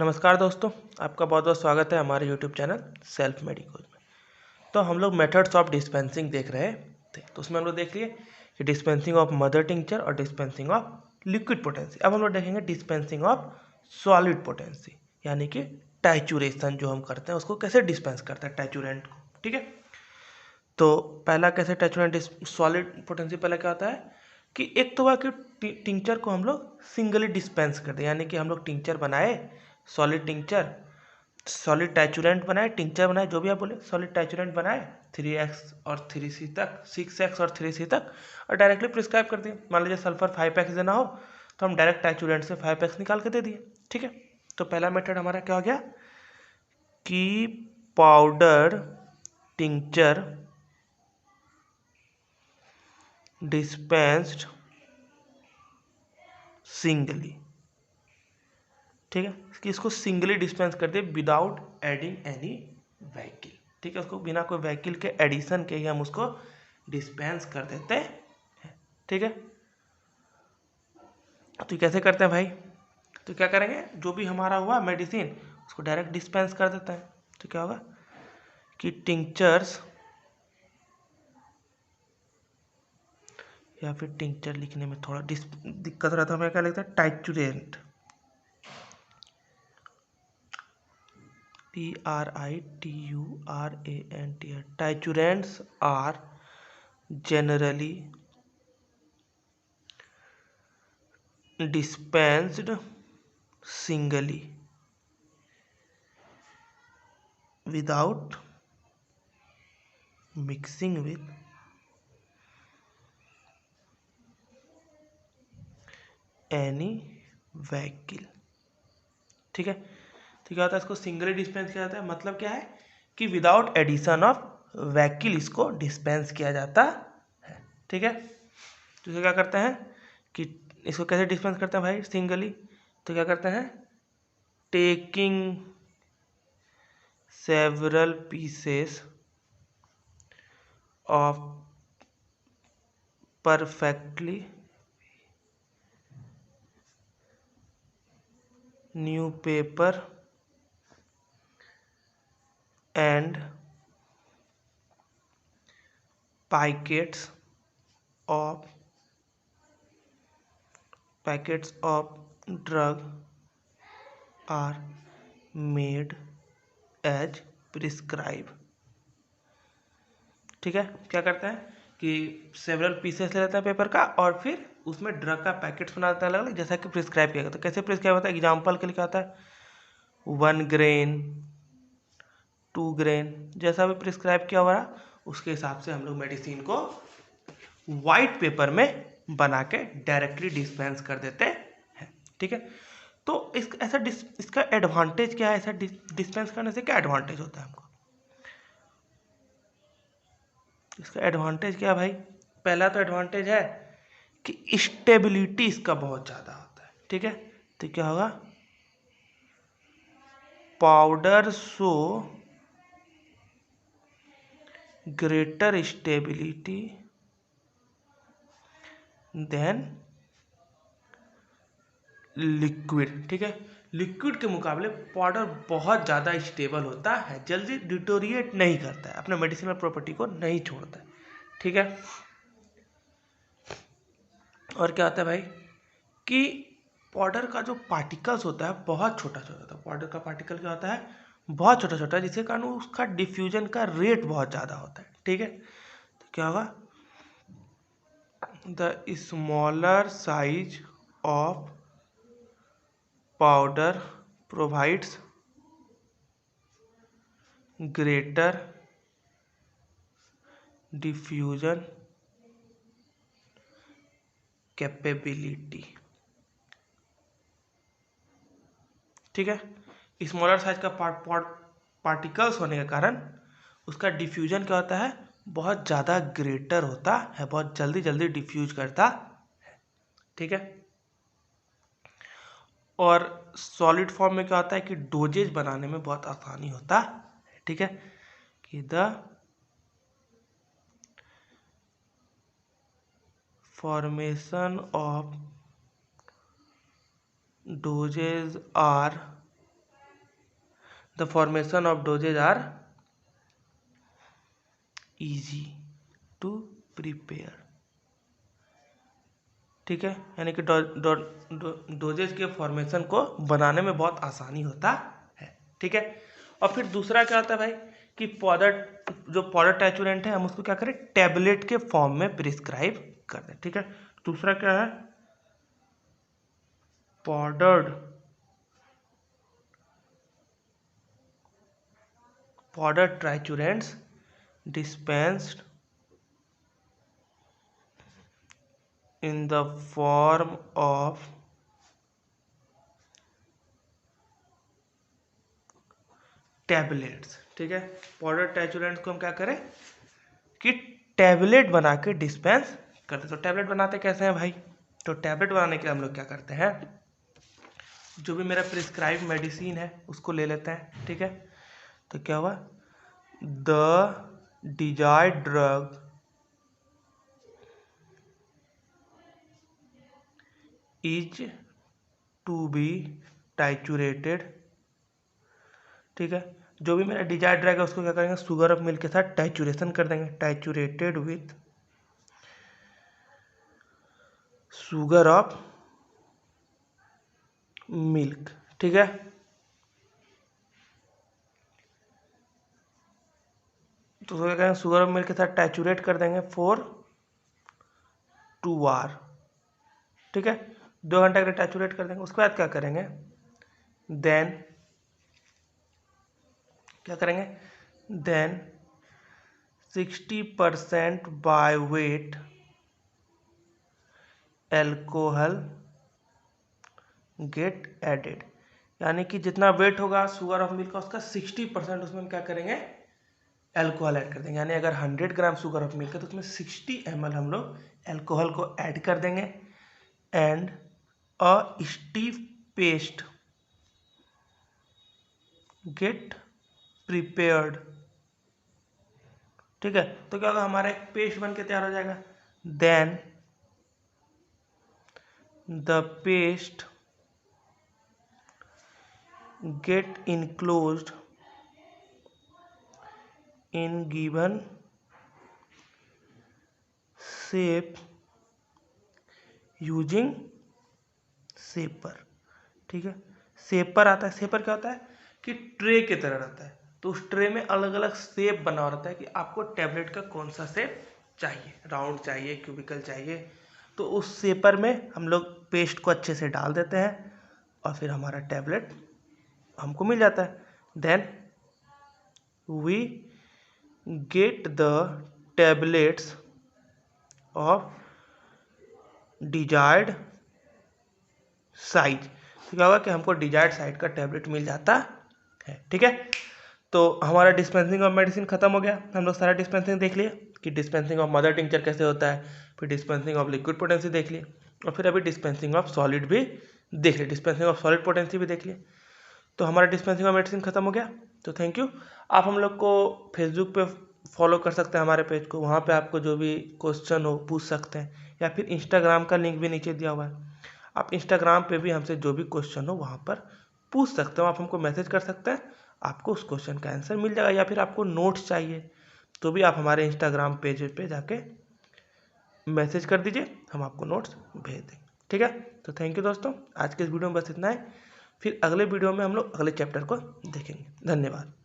नमस्कार दोस्तों, आपका बहुत बहुत स्वागत है हमारे यूट्यूब चैनल सेल्फ मेडिकोज में। तो हम लोग मेथड्स ऑफ डिस्पेंसिंग देख रहे थे। तो उसमें हम लोग देख लिए कि डिस्पेंसिंग ऑफ मदर टिंचर और डिस्पेंसिंग ऑफ लिक्विड पोटेंसी। अब हम लोग देखेंगे डिस्पेंसिंग ऑफ सॉलिड पोटेंसी, यानी कि टाइचुरेशन जो हम करते हैं उसको कैसे डिस्पेंस करते हैं टाइचुरेंट को। ठीक है, तो पहला कैसे टाइचुरेंट सॉलिड पोटेंसी पहला क्या होता है कि एक तो हुआ कि टिंचर को हम लोग सिंगली डिस्पेंस कर दें, यानी कि हम लोग टिंचर बनाए, सॉलिड टिंचर, सॉलिड टाइचुरेंट बनाए, टिंचर बनाए, जो भी आप बोले, सॉलिड टाइचुरेंट बनाए 3x और 3c तक, 6x और 3c तक, और डायरेक्टली प्रिस्क्राइब कर दिए। मान लीजिए सल्फर 5x देना हो तो हम डायरेक्ट टाइचुरेंट से 5x निकाल के दे दिए। ठीक है, तो पहला मेथड हमारा क्या हो गया कि पाउडर टिंचर डिस्पेंस्ड सिंगली। ठीक है, कि इसको सिंगली डिस्पेंस कर दे विदाउट एडिंग एनी व्हीकल। ठीक है, उसको बिना कोई व्हीकल के एडिशन के ही हम उसको डिस्पेंस कर देते हैं। ठीक है, तो कैसे करते हैं भाई? तो क्या करेंगे, जो भी हमारा हुआ मेडिसिन उसको डायरेक्ट डिस्पेंस कर देते हैं। तो क्या होगा कि टिंचर्स, या फिर टिंचर लिखने में थोड़ा दिक्कत रहता है, हमें क्या लिखता है, टाइचुरेंट, TRITURANT, टाइचुरेंट्स are generally dispensed singly without mixing with any vehicle। ठीक है, तो क्या होता है, इसको सिंगली डिस्पेंस किया जाता है, मतलब क्या है कि विदाउट एडिशन ऑफ व्हीकल इसको डिस्पेंस किया जाता है। ठीक है, तो इसे क्या करते हैं कि इसको कैसे डिस्पेंस करते हैं भाई सिंगली? तो क्या करते हैं, taking several pieces of perfectly new paper and of packets of drug are made as prescribed। ठीक है, क्या करते हैं कि सेवरल पीसेस ले लेते हैं पेपर का और फिर उसमें ड्रग का पैकेट्स बना देते हैं अलग अलग, जैसा कि प्रिस्क्राइब किया गया। तो कैसे प्रिस्क्राइब होता है, एग्जाम्पल के लिए क्या होता है, 1 ग्रेन, 2 ग्रेन, जैसा भी प्रिस्क्राइब किया हुआ उसके हिसाब से हम लोग मेडिसिन को वाइट पेपर में बना के डायरेक्टली डिस्पेंस कर देते हैं। ठीक है, तो इसका एडवांटेज क्या है, ऐसा डिस्पेंस करने से क्या एडवांटेज होता है हमको? इसका एडवांटेज क्या है भाई? पहला तो एडवांटेज है कि स्टेबिलिटी इसका बहुत ज़्यादा होता है। ठीक है, तो क्या होगा, powder show greater stability then liquid. ठीक है, लिक्विड के मुकाबले पाउडर बहुत ज़्यादा स्टेबल होता है, जल्दी डिटोरिएट नहीं करता है, अपने मेडिसिनल प्रॉपर्टी को नहीं छोड़ता है। ठीक है, और क्या होता है भाई कि पाउडर का जो पार्टिकल्स होता है बहुत छोटा छोटा होता है। पाउडर का पार्टिकल क्या होता है, बहुत छोटा छोटा, जिसके कारण उसका डिफ्यूजन का रेट बहुत ज़्यादा होता है। ठीक है, तो क्या होगा, the smaller size of powder provides greater diffusion capability. ठीक है, स्मॉलर साइज का पार्टिकल्स होने के कारण उसका डिफ्यूजन क्या होता है, बहुत ज़्यादा ग्रेटर होता है, बहुत जल्दी जल्दी डिफ्यूज करता है। ठीक है, और सॉलिड फॉर्म में क्या होता है कि डोजेज बनाने में बहुत आसानी होता है। ठीक है, कि the formation of dosages are the formation of dosages are easy to prepare. ठीक है, यानी कि डोजेज के फॉर्मेशन को बनाने में बहुत आसानी होता है। ठीक है, और फिर दूसरा क्या होता है भाई कि पाउडर टैचुरेंट है, हम उसको क्या करें, टैबलेट के फॉर्म में प्रिस्क्राइब कर दें। ठीक है, दूसरा क्या है, powder triturants dispensed in the form of tablets. ठीक है, पाउडर टैचुरेंट्स को हम क्या करें कि टैबलेट बना के डिस्पेंस करते। तो टैबलेट बनाते कैसे हैं भाई, तो टैबलेट बनाने के लिए हम लोग क्या करते हैं, जो भी मेरा प्रिस्क्राइब मेडिसिन है उसको ले लेते हैं। ठीक है, तो क्या हुआ, the desired drug is to be triturated. ठीक है, जो भी मेरा डिजायर्ड ड्रग है उसको क्या करेंगे, शुगर ऑफ मिल्क के साथ टाइचुरेशन कर देंगे, टाइचुरेटेड विथ शुगर ऑफ मिल्क। ठीक है, तो क्या करेंगे, शुगर ऑफ मिल्क के साथ टाइचुरेट कर देंगे फॉर 2 आवर। ठीक है, 2 घंटे के लिए टाइचुरेट कर देंगे। उसके बाद क्या करेंगे, देन क्या करेंगे, then 60% by weight alcohol get added, यानी कि जितना वेट होगा शुगर ऑफ मिल्क का उसका 60% उसमें हम क्या करेंगे, एल्कोहल ऐड कर देंगे। यानी अगर 100 ग्राम शुगर ऑफ मिल्क है तो उसमें 60 ml हम लोग एल्कोहल को ऐड कर देंगे। And a stiff paste get prepared. ठीक है, तो क्या होगा, हमारा एक पेस्ट बन के तैयार हो जाएगा। Then the paste get enclosed in given shape using shaper। ठीक है, शेपर आता है, शेपर क्या होता है कि ट्रे की तरह रहता है, तो उस ट्रे में अलग अलग शेप बना रहता है कि आपको टैबलेट का कौन सा शेप चाहिए, राउंड चाहिए, क्यूबिकल चाहिए। तो उस शेपर में हम लोग पेस्ट को अच्छे से डाल देते हैं और फिर हमारा टैबलेट हमको मिल जाता है। Then we get the tablets of desired size। तो क्या होगा कि हमको डिजायर्ड साइज का टैबलेट मिल जाता है। ठीक है, तो हमारा डिस्पेंसिंग ऑफ मेडिसिन खत्म हो गया। हम लोग सारा डिस्पेंसिंग देख लिए कि डिस्पेंसिंग ऑफ मदर टिंचर कैसे होता है, फिर डिस्पेंसिंग ऑफ लिक्विड पोटेंसी देख लिए, और फिर अभी डिस्पेंसिंग ऑफ सॉलिड भी देख लिए, डिस्पेंसिंग ऑफ सॉलिड पोटेंसी भी देख लिए। तो हमारा डिस्पेंसिंग ऑफ मेडिसिन खत्म हो गया। तो थैंक यू। आप हम लोग को फेसबुक पे फॉलो कर सकते हैं हमारे पेज को, वहाँ पे आपको जो भी क्वेश्चन हो पूछ सकते हैं, या फिर इंस्टाग्राम का लिंक भी नीचे दिया हुआ है, आप इंस्टाग्राम पे भी हमसे जो भी क्वेश्चन हो वहाँ पर पूछ सकते हो। आप हमको मैसेज कर सकते हैं, आपको उस क्वेश्चन का आंसर मिल जाएगा। या फिर आपको नोट्स चाहिए तो भी आप हमारे इंस्टाग्राम पेज पे जाके मैसेज कर दीजिए, हम आपको नोट्स भेज देंगे। ठीक है, तो थैंक यू दोस्तों, आज के इस वीडियो में बस इतना है। फिर अगले वीडियो में हम लोग अगले चैप्टर को देखेंगे। धन्यवाद।